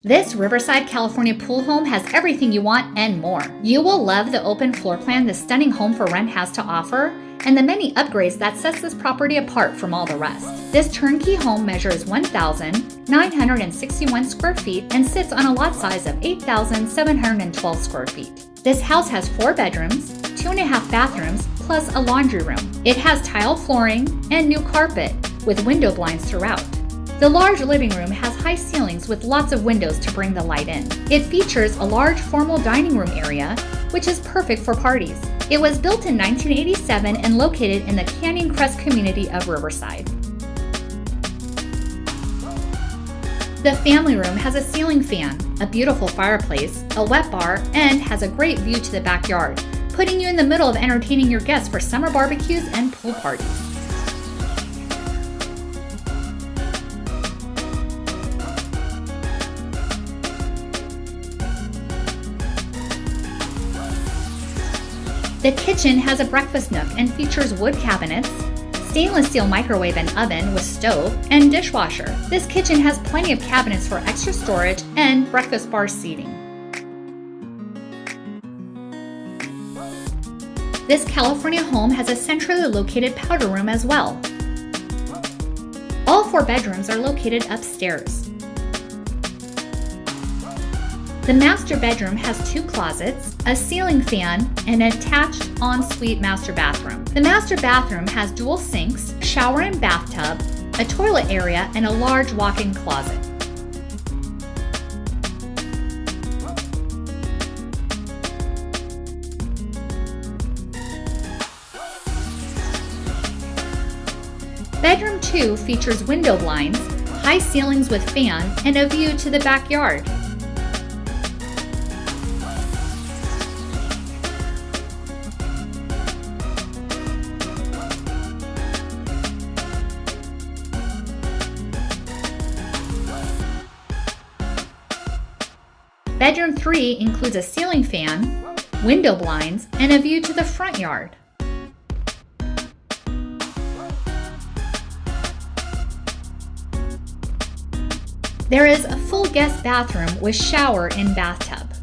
This Riverside, California pool home has everything you want and more. You will love the open floor plan this stunning home for rent has to offer and the many upgrades that sets this property apart from all the rest. This turnkey home measures 1,961 square feet and sits on a lot size of 8,712 square feet. This house has 4 bedrooms, 2.5 bathrooms, plus a laundry room. It has tile flooring and new carpet with window blinds throughout. The large living room has high ceilings with lots of windows to bring the light in. It features a large formal dining room area, which is perfect for parties. It was built in 1987 and located in the Canyon Crest community of Riverside. The family room has a ceiling fan, a beautiful fireplace, a wet bar, and has a great view to the backyard, putting you in the middle of entertaining your guests for summer barbecues and pool parties. The kitchen has a breakfast nook and features wood cabinets, stainless steel microwave and oven with stove, and dishwasher. This kitchen has plenty of cabinets for extra storage and breakfast bar seating. This California home has a centrally located powder room as well. All 4 bedrooms are located upstairs. The master bedroom has 2 closets, a ceiling fan, and an attached ensuite master bathroom. The master bathroom has dual sinks, shower and bathtub, a toilet area, and a large walk-in closet. Bedroom 2 features window blinds, high ceilings with fan, and a view to the backyard. Bedroom 3 includes a ceiling fan, window blinds, and a view to the front yard. There is a full guest bathroom with shower and bathtub.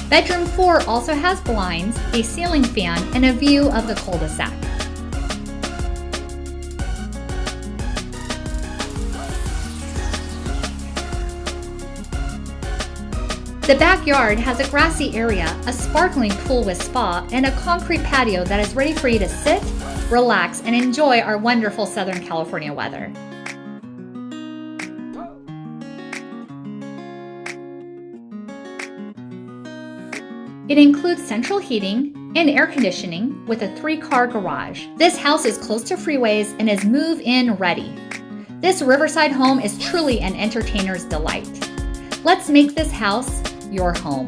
Bedroom 4 also has blinds, a ceiling fan, and a view of the cul-de-sac. The backyard has a grassy area, a sparkling pool with spa, and a concrete patio that is ready for you to sit, relax, and enjoy our wonderful Southern California weather. It includes central heating and air conditioning with a 3-car garage. This house is close to freeways and is move-in ready. This Riverside home is truly an entertainer's delight. Let's make this house your home.